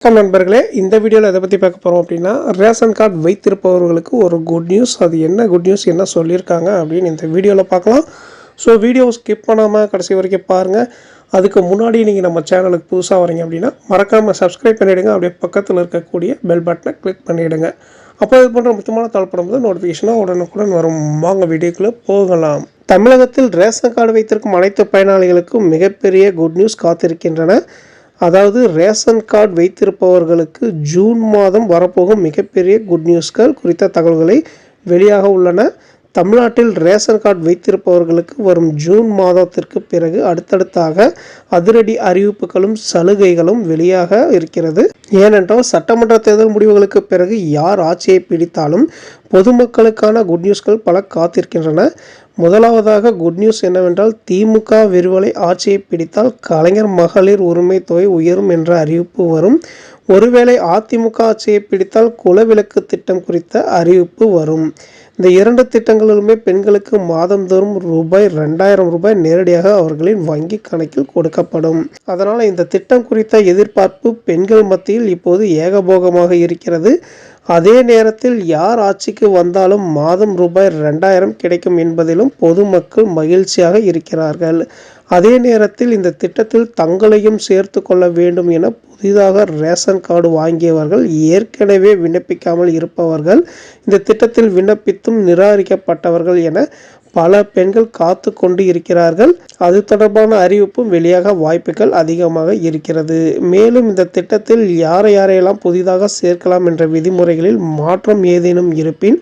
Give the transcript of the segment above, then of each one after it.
நண்பர்களே, இந்த வீடியோவில் எதை பற்றி பார்க்க போகிறோம் அப்படின்னா, ரேஷன் கார்டு வைத்திருப்பவர்களுக்கு ஒரு குட் நியூஸ். அது என்ன குட் நியூஸ், என்ன சொல்லியிருக்காங்க அப்படின்னு இந்த வீடியோவில் பார்க்கலாம். ஸோ வீடியோவை ஸ்கிப் பண்ணாமல் கடைசி வரைக்கும் பாருங்கள். அதுக்கு முன்னாடி நீங்கள் நம்ம சேனலுக்கு புதுசாக வரீங்க அப்படின்னா மறக்காமல் சப்ஸ்கிரைப் பண்ணிவிடுங்க. அப்படியே பக்கத்தில் இருக்கக்கூடிய பெல் பட்டனை கிளிக் பண்ணிவிடுங்க. அப்போ இது போன்ற முக்கியமான தகவல் போது நோட்டிஃபிகேஷனாக உடனுக்குடன் வரும். வாங்க வீடியோக்குள்ளே போகலாம். தமிழகத்தில் ரேஷன் கார்டு வைத்திருக்கும் அனைத்து பயனாளிகளுக்கும் மிகப்பெரிய குட் நியூஸ் காத்திருக்கின்றன. அதாவது ரேஷன் கார்டு வைத்திருப்பவர்களுக்கு ஜூன் மாதம் வரப்போகும் மிகப்பெரிய குட் நியூஸ்கள் குறித்த தகவல்களை வெளியாக உள்ளன. தமிழ்நாட்டில் ரேஷன் கார்டு வைத்திருப்பவர்களுக்கு வரும் ஜூன் மாதத்திற்கு பிறகு அடுத்தடுத்தாக அதிரடி அறிவிப்புகளும் சலுகைகளும் வெளியாக இருக்கிறது. ஏனென்றால் சட்டமன்ற தேர்தல் முடிவுகளுக்கு பிறகு யார் ஆட்சியை பிடித்தாலும் பொதுமக்களுக்கான குட் நியூஸ்கள் பல காத்திருக்கின்றன. முதலாவதாக குட் நியூஸ் என்னவென்றால், திமுக விரிவலை ஆட்சியை பிடித்தால் கலைஞர் மகளிர் உரிமை தொகை உயரும் என்ற அறிவிப்பு வரும். ஒருவேளை அதிமுக ஆட்சியை பிடித்தால் குலவிளக்கு திட்டம் குறித்த அறிவிப்பு வரும். இந்த இரண்டு திட்டங்களிலுமே பெண்களுக்கு மாதந்தோறும் ரூபாய் 2000 நேரடியாக அவர்களின் வங்கி கணக்கில் கொடுக்கப்படும். அதனால் இந்த திட்டம் குறித்த எதிர்பார்ப்பு பெண்கள் மத்தியில் இப்போது ஏகபோகமாக இருக்கிறது. அதே நேரத்தில் யார் ஆட்சிக்கு வந்தாலும் மாதம் ரூபாய் 2000 கிடைக்கும் என்பதிலும் பொதுமக்கள் மகிழ்ச்சியாக இருக்கிறார்கள். அதே நேரத்தில் இந்த திட்டத்தில் தங்களையும் சேர்த்து கொள்ள வேண்டும் என புதிதாக ரேஷன் கார்டு வாங்கியவர்கள், ஏற்கனவே விண்ணப்பிக்காமல் இருப்பவர்கள், இந்த திட்டத்தில் விண்ணப்பித்தும் நிராகரிக்கப்பட்டவர்கள் என பல பெண்கள் காத்து கொண்டு இருக்கிறார்கள். அது தொடர்பான அறிவிப்பும் வெளியாக வாய்ப்புகள் அதிகமாக இருக்கிறது. மேலும் இந்த திட்டத்தில் யாரையெல்லாம் புதிதாக சேர்க்கலாம் என்ற விதிமுறைகளில் மாற்றம் ஏதேனும் இருப்பின்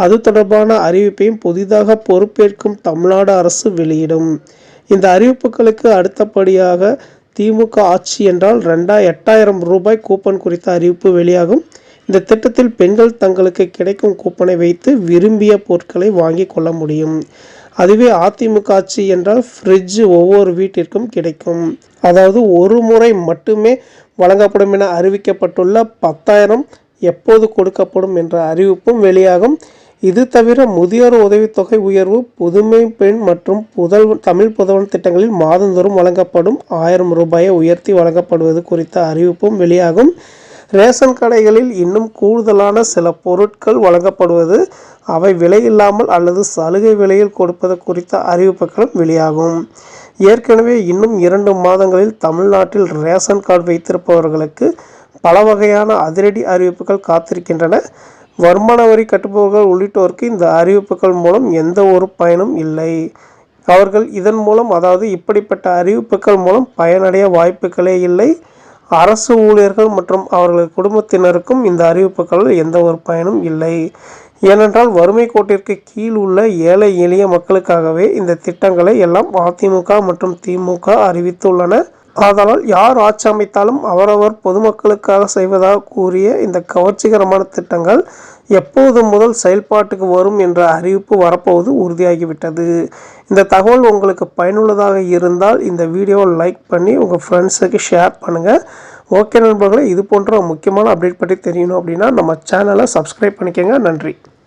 அது தொடர்பான அறிவிப்பையும் புதிதாக பொறுப்பேற்கும் தமிழ்நாடு அரசு வெளியிடும். இந்த அறிவிப்புகளுக்கு அடுத்தபடியாக திமுக ஆட்சி என்றால் 8000 கூப்பன் குறித்த அறிவிப்பு வெளியாகும். இந்த திட்டத்தில் பெண்கள் தங்களுக்கு கிடைக்கும் கூப்பனை வைத்து விரும்பிய பொருட்களை வாங்கி கொள்ள முடியும். அதுவே அதிமுக ஆட்சி என்றால் ஃப்ரிட்ஜ் ஒவ்வொரு வீட்டிற்கும் கிடைக்கும். அதாவது ஒரு முறை மட்டுமே வழங்கப்படும் என அறிவிக்கப்பட்டுள்ள 10,000 எப்போது கொடுக்கப்படும் என்ற அறிவிப்பும் வெளியாகும். இது தவிர முதியோர் உதவித்தொகை உயர்வு, புதுமை பெண் மற்றும் தமிழ் புதல்வன் திட்டங்களில் மாதந்தோறும் வழங்கப்படும் 1000 ரூபாயை உயர்த்தி வழங்கப்படுவது குறித்த அறிவிப்பும் வெளியாகும். ரேஷன் கடைகளில் இன்னும் கூடுதலான சில பொருட்கள் வழங்கப்படுவது, அவை விலையில்லாமல் அல்லது சலுகை விலையில் கொடுப்பது குறித்த அறிவிப்புகளும் வெளியாகும். ஏற்கனவே இன்னும் 2 மாதங்களில் தமிழ்நாட்டில் ரேஷன் கார்டு வைத்திருப்பவர்களுக்கு பல வகையான அதிரடி அறிவிப்புகள் காத்திருக்கின்றன. வருமான வரி கட்டுபவர்கள் உள்ளிட்டோருக்கு இந்த அறிவிப்புகள் மூலம் எந்த ஒரு பயனும் இல்லை. அவர்கள் இதன் மூலம், அதாவது இப்படிப்பட்ட அறிவிப்புகள் மூலம் பயனடைய வாய்ப்புகளே இல்லை. அரசு ஊழியர்கள் மற்றும் அவர்களது குடும்பத்தினருக்கும் இந்த அறிவிப்புகள் எந்த ஒரு பயனும் இல்லை. ஏனென்றால் வறுமை கோட்டிற்கு கீழ் உள்ள ஏழை எளிய மக்களுக்காகவே இந்த திட்டங்களை எல்லாம் அதிமுக மற்றும் திமுக அறிவித்துள்ளன. ஆதலால் யார் ஆட்சி அமைத்தாலும் அவரவர் பொதுமக்களுக்காக செய்வதாக கூறிய இந்த கவர்ச்சிகரமான திட்டங்கள் எப்போது முதல் செயல்பாட்டுக்கு வரும் என்ற அறிவிப்பு வரப்போவது உறுதியாகிவிட்டது. இந்த தகவல் உங்களுக்கு பயனுள்ளதாக இருந்தால் இந்த வீடியோவை லைக் பண்ணி உங்கள் ஃப்ரெண்ட்ஸுக்கு ஷேர் பண்ணுங்கள். ஓகே நண்பர்களே, இது போன்ற முக்கியமான அப்டேட் பற்றி தெரியணும் அப்படின்னா நம்ம சேனலை சப்ஸ்கிரைப் பண்ணிக்கோங்க. நன்றி.